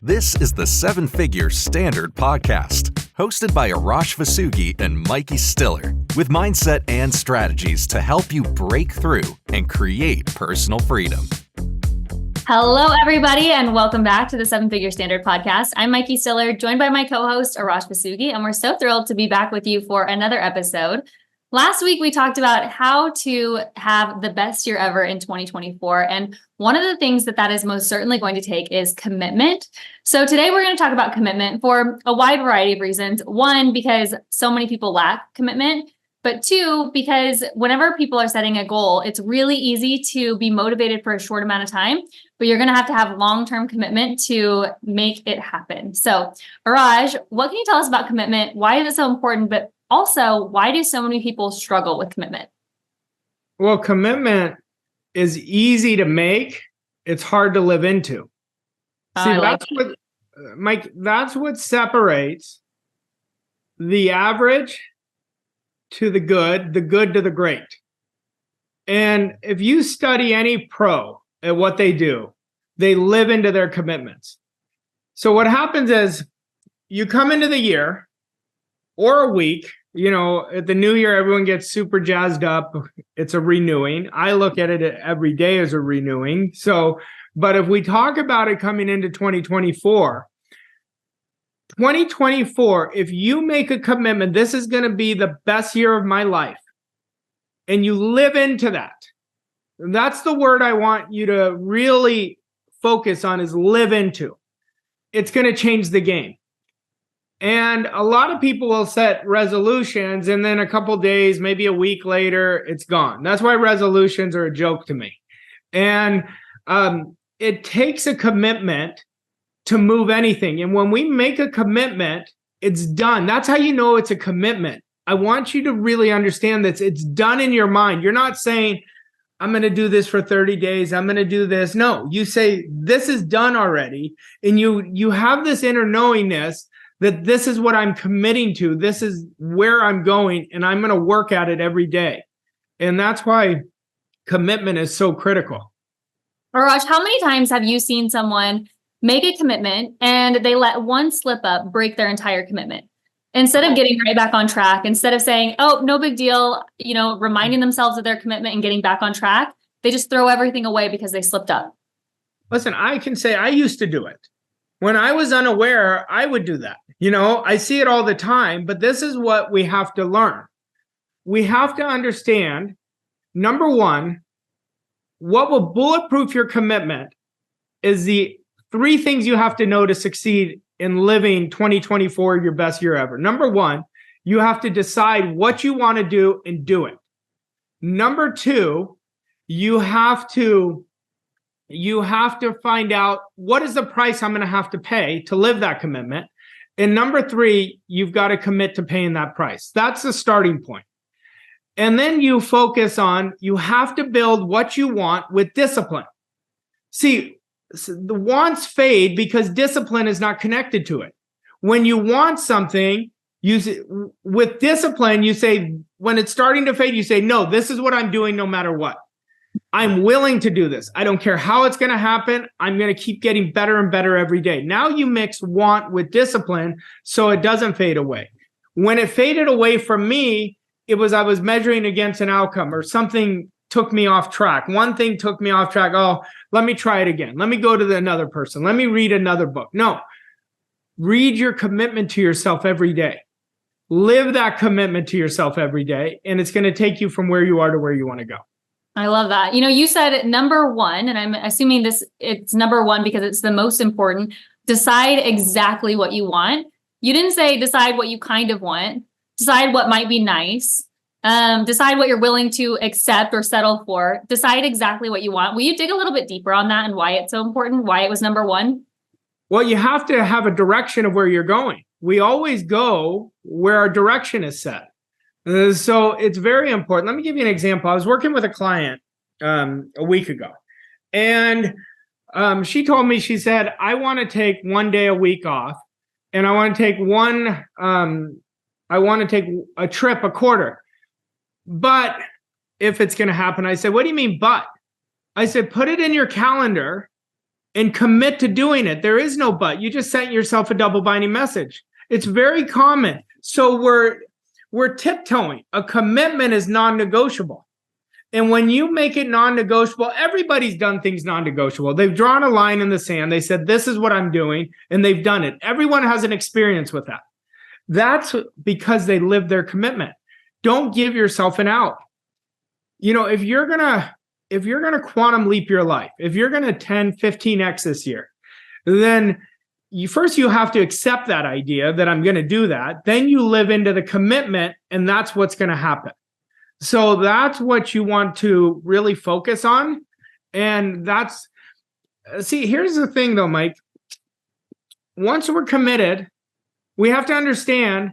This is the Seven Figure Standard Podcast, hosted by Arash Vasugi and Mikey Stiller, with mindset and strategies to help you break through and create personal freedom. Hello, everybody, and welcome back to the Seven Figure Standard Podcast. I'm Mikey Stiller, joined by my co-host, Arash Vasugi, and we're so thrilled to be back with you for another episode. Last week, we talked about how to have the best year ever in 2024. And one of the things that is most certainly going to take is commitment. So today we're going to talk about commitment for a wide variety of reasons. One, because so many people lack commitment. But two, because whenever people are setting a goal, it's really easy to be motivated for a short amount of time, but you're going to have long-term commitment to make it happen. So Arash, what can you tell us about commitment? Why is it so important? But also, why do so many people struggle with commitment? Well, commitment is easy to make. It's hard to live into. That's what separates the average to the good to the great. And if you study any pro at what they do, they live into their commitments. So what happens is you come into the year or a week. At the new year, everyone gets super jazzed up. It's a renewing. I look at it every day as a renewing. But if we talk about it coming into 2024, if you make a commitment, this is going to be the best year of my life, and you live into that. That's the word I want you to really focus on, is live into. It's going to change the game. And a lot of people will set resolutions, and then a couple days, maybe a week later, it's gone. That's why resolutions are a joke to me. And it takes a commitment to move anything. And when we make a commitment, it's done. That's how you know it's a commitment. I want you to really understand this. It's done in your mind. You're not saying, I'm going to do this for 30 days. I'm going to do this. No, you say, this is done already. And you have this inner knowingness that this is what I'm committing to. This is where I'm going, and I'm going to work at it every day. And that's why commitment is so critical. Arash, how many times have you seen someone make a commitment and they let one slip up break their entire commitment? Instead of getting right back on track, instead of saying, oh, no big deal, reminding themselves of their commitment and getting back on track, they just throw everything away because they slipped up. Listen, I can say I used to do it. When I was unaware, I would do that. I see it all the time, but this is what we have to learn. We have to understand, number one, what will bulletproof your commitment is the three things you have to know to succeed in living 2024 your best year ever. Number one, you have to decide what you want to do and do it. Number two, you have to find out what is the price I'm going to have to pay to live that commitment. And number three, you've got to commit to paying that price. That's the starting point. And then you focus on, you have to build what you want with discipline. See, the wants fade because discipline is not connected to it. When you want something, with discipline, you say, when it's starting to fade, you say, no, this is what I'm doing no matter what. I'm willing to do this. I don't care how it's going to happen. I'm going to keep getting better and better every day. Now you mix want with discipline so it doesn't fade away. When it faded away from me, I was measuring against an outcome, or something took me off track. One thing took me off track. Oh, let me try it again. Let me go to another person. Let me read another book. No, read your commitment to yourself every day. Live that commitment to yourself every day, and it's going to take you from where you are to where you want to go. I love that. You said number one, and I'm assuming it's number one because it's the most important. Decide exactly what you want. You didn't say decide what you kind of want. Decide what might be nice. Decide what you're willing to accept or settle for. Decide exactly what you want. Will you dig a little bit deeper on that and why it's so important? Why it was number one? Well, you have to have a direction of where you're going. We always go where our direction is set. So it's very important. Let me give you an example. I was working with a client a week ago, and she told me, she said, I want to take one day a week off, and I want to take a trip a quarter. But if it's going to happen, I said, what do you mean, but? I said, put it in your calendar and commit to doing it. There is no but. You just sent yourself a double binding message. It's very common. So we're tiptoeing. A commitment is non-negotiable. And when you make it non-negotiable, everybody's done things non-negotiable. They've drawn a line in the sand. They said, this is what I'm doing, and they've done it. Everyone has an experience with that. That's because they lived their commitment. Don't give yourself an out. If you're gonna quantum leap your life, if you're gonna 10, 15x this year, then you have to accept that idea that I'm gonna do that. Then you live into the commitment, and that's what's gonna happen. So that's what you want to really focus on. And here's the thing though, Mike. Once we're committed, we have to understand,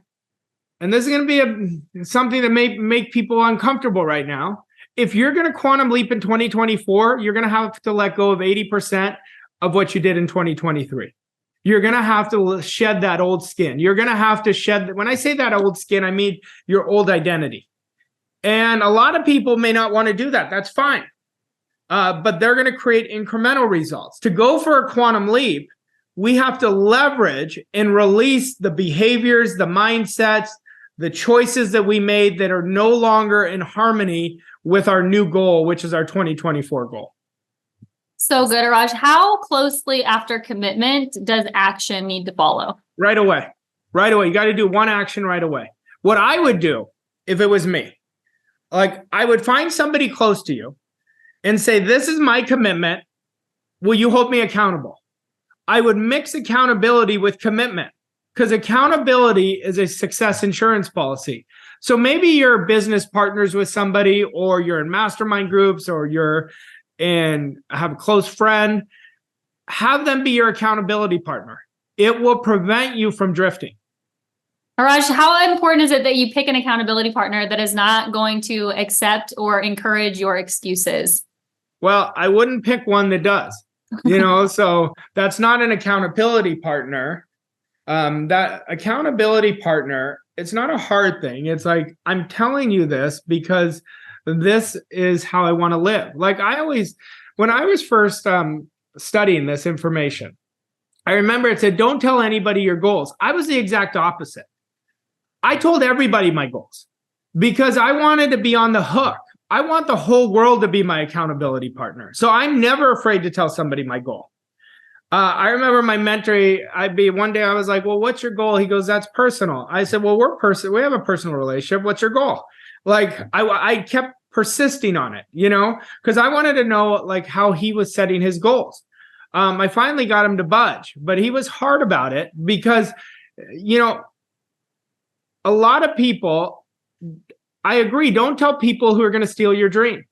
and this is going to be something that may make people uncomfortable right now. If you're going to quantum leap in 2024, you're going to have to let go of 80% of what you did in 2023. You're going to have to shed that old skin. You're going to have to shed, when I say that old skin, I mean your old identity. And a lot of people may not want to do that. That's fine. But they're going to create incremental results. To go for a quantum leap, we have to leverage and release the behaviors, the mindsets, the choices that we made that are no longer in harmony with our new goal, which is our 2024 goal. So good, Raj. How closely after commitment does action need to follow? Right away. Right away. You got to do one action right away. What I would do if it was me, I would find somebody close to you and say, this is my commitment. Will you hold me accountable? I would mix accountability with commitment, because accountability is a success insurance policy. So maybe you're business partners with somebody, or you're in mastermind groups, or have a close friend. Have them be your accountability partner. It will prevent you from drifting. Raj, how important is it that you pick an accountability partner that is not going to accept or encourage your excuses? Well, I wouldn't pick one that does, so that's not an accountability partner. That accountability partner, it's not a hard thing. It's like, I'm telling you this because this is how I want to live. When I was first studying this information, I remember it said, don't tell anybody your goals. I was the exact opposite. I told everybody my goals because I wanted to be on the hook. I want the whole world to be my accountability partner. So I'm never afraid to tell somebody my goal. I remember my mentor, one day I was like, well, what's your goal? He goes, that's personal. I said, well, we have a personal relationship. What's your goal? I kept persisting on it, because I wanted to know how he was setting his goals. I finally got him to budge, but he was hard about it because, a lot of people, I agree, don't tell people who are going to steal your dream.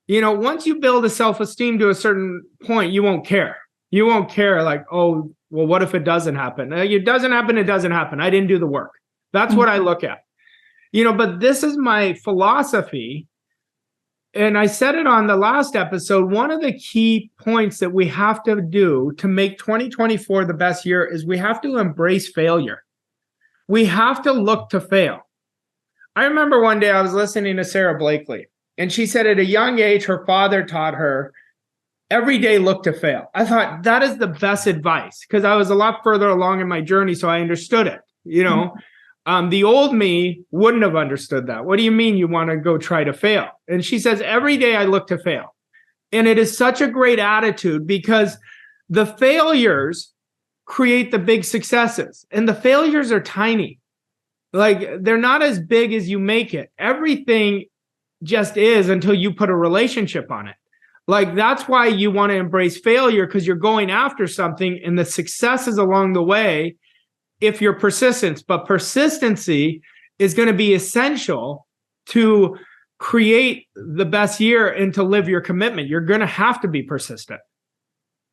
Once you build a self-esteem to a certain point, you won't care. You won't care oh, well, what if it doesn't happen? It doesn't happen. It doesn't happen. I didn't do the work. That's what I look at. But this is my philosophy. And I said it on the last episode. One of the key points that we have to do to make 2024 the best year is we have to embrace failure. We have to look to fail. I remember one day I was listening to Sarah Blakely, and she said at a young age, her father taught her every day look to fail. I thought that is the best advice because I was a lot further along in my journey, so I understood it. The old me wouldn't have understood that. What do you mean you want to go try to fail? And she says, every day I look to fail. And it is such a great attitude because the failures create the big successes, and the failures are tiny. They're not as big as you make it. Everything just is until you put a relationship on it. That's why you want to embrace failure, because you're going after something and the success is along the way if you're persistent. But persistency is going to be essential to create the best year and to live your commitment. You're going to have to be persistent.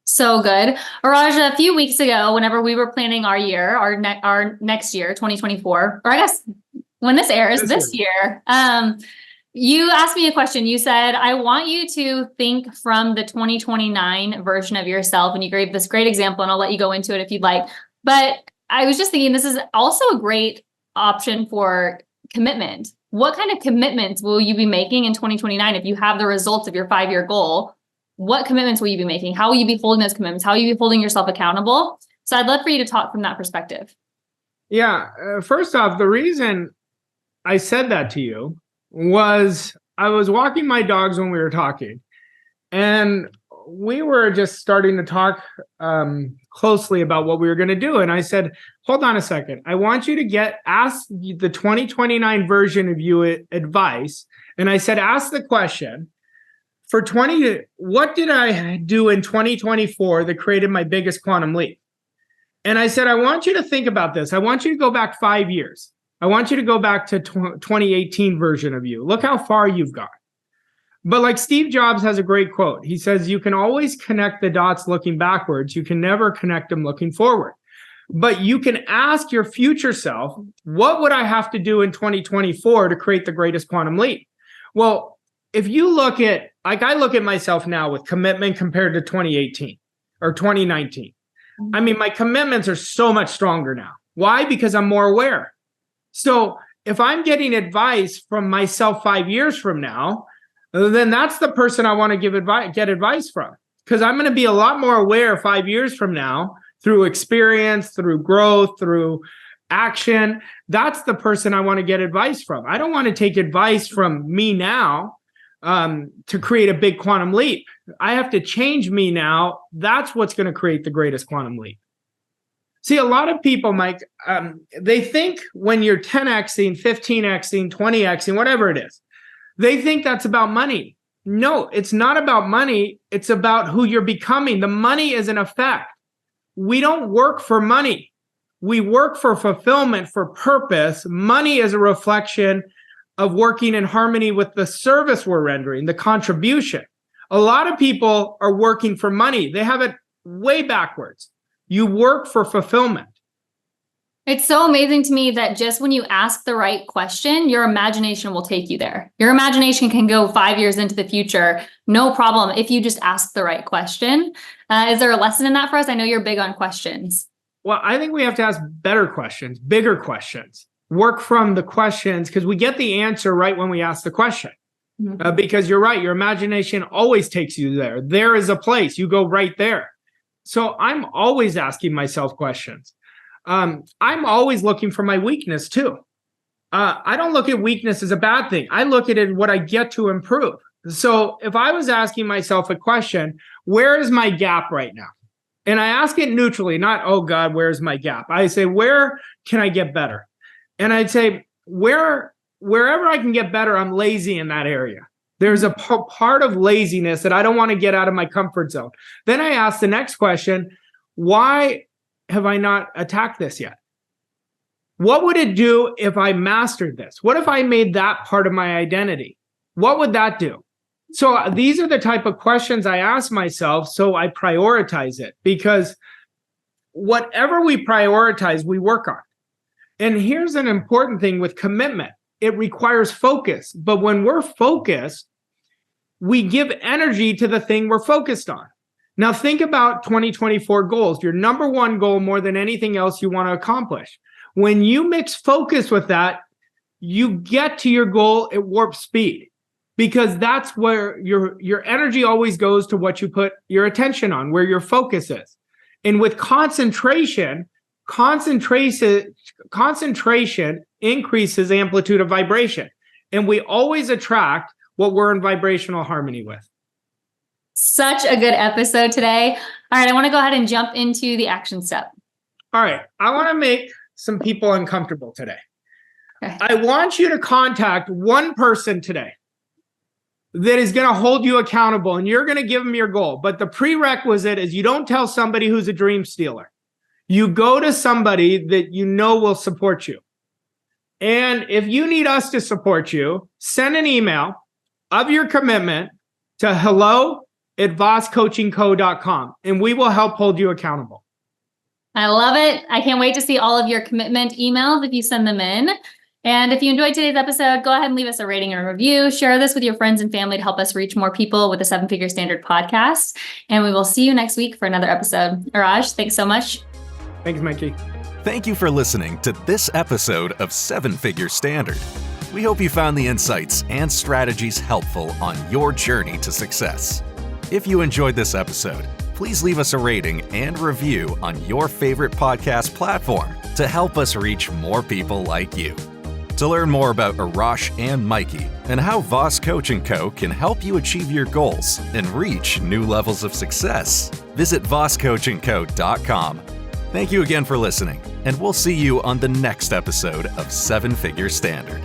So good. Raj, a few weeks ago, whenever we were planning our year, our next year, 2024, or I guess when this airs this year, you asked me a question. You said, I want you to think from the 2029 version of yourself. And you gave this great example, and I'll let you go into it if you'd like. But I was just thinking, this is also a great option for commitment. What kind of commitments will you be making in 2029 if you have the results of your 5-year goal? what commitments will you be making? How will you be holding those commitments? How will you be holding yourself accountable? So I'd love for you to talk from that perspective. Yeah. First off, the reason I said that to you was I was walking my dogs when we were talking, and we were just starting to talk closely about what we were going to do. And I said, hold on a second. I want you to ask the 2029 version of you advice. And I said, ask the question what did I do in 2024 that created my biggest quantum leap? And I said, I want you to think about this. I want you to go back 5 years. I want you to go back to 2018 version of you. Look how far you've gone. But like Steve Jobs has a great quote. He says, you can always connect the dots looking backwards. You can never connect them looking forward. But you can ask your future self, what would I have to do in 2024 to create the greatest quantum leap? Well, if you look at, like I look at myself now with commitment compared to 2018 or 2019. I mean, my commitments are so much stronger now. Why? Because I'm more aware. So if I'm getting advice from myself 5 years from now, then that's the person I want to get advice from, because I'm going to be a lot more aware 5 years from now through experience, through growth, through action. That's the person I want to get advice from. I don't want to take advice from me now to create a big quantum leap. I have to change me now. That's what's going to create the greatest quantum leap. See, a lot of people, Mike, they think when you're 10xing, 15xing, 20xing, whatever it is, they think that's about money. No, it's not about money. It's about who you're becoming. The money is an effect. We don't work for money. We work for fulfillment, for purpose. Money is a reflection of working in harmony with the service we're rendering, the contribution. A lot of people are working for money. They have it way backwards. You work for fulfillment. It's so amazing to me that just when you ask the right question, your imagination will take you there. Your imagination can go 5 years into the future, no problem, if you just ask the right question. Is there a lesson in that for us? I know you're big on questions. Well, I think we have to ask better questions, bigger questions. Work from the questions, because we get the answer right when we ask the question. Mm-hmm. Because you're right, your imagination always takes you there. There is a place, you go right there. So I'm always asking myself questions. I'm always looking for my weakness too. I don't look at weakness as a bad thing. I look at it as what I get to improve. So if I was asking myself a question, where is my gap right now? And I ask it neutrally, not, oh God, where's my gap? I say, where can I get better? And I'd say, wherever I can get better, I'm lazy in that area. There's a part of laziness that I don't want to get out of my comfort zone. Then I ask the next question, why have I not attacked this yet? What would it do if I mastered this? What if I made that part of my identity? What would that do? So these are the type of questions I ask myself, so I prioritize it, because whatever we prioritize, we work on. And here's an important thing with commitment. It requires focus. But when we're focused, we give energy to the thing we're focused on. Now think about 2024 goals, your number one goal more than anything else you want to accomplish. When you mix focus with that, you get to your goal at warp speed, because that's where your energy always goes to what you put your attention on, where your focus is. And with concentration increases amplitude of vibration. And we always attract what we're in vibrational harmony with. Such a good episode today. All right, I want to go ahead and jump into the action step. All right, I want to make some people uncomfortable today. Okay. I want you to contact one person today that is going to hold you accountable, and you're going to give them your goal. But the prerequisite is you don't tell somebody who's a dream stealer. You go to somebody that you know will support you. And if you need us to support you, send an email of your commitment to hello@vosscoachingco.com, and we will help hold you accountable. I love it. I can't wait to see all of your commitment emails if you send them in. And if you enjoyed today's episode, go ahead and leave us a rating and a review. Share this with your friends and family to help us reach more people with the 7 Figure Standard podcast. And we will see you next week for another episode. Raj, thanks so much. Thanks, Mikey. Thank you for listening to this episode of 7 Figure Standard. We hope you found the insights and strategies helpful on your journey to success. If you enjoyed this episode, please leave us a rating and review on your favorite podcast platform to help us reach more people like you. To learn more about Arash and Mikey and how Voss Coach & Co. can help you achieve your goals and reach new levels of success, visit vosscoachandco.com. Thank you again for listening, and we'll see you on the next episode of 7 Figure Standard.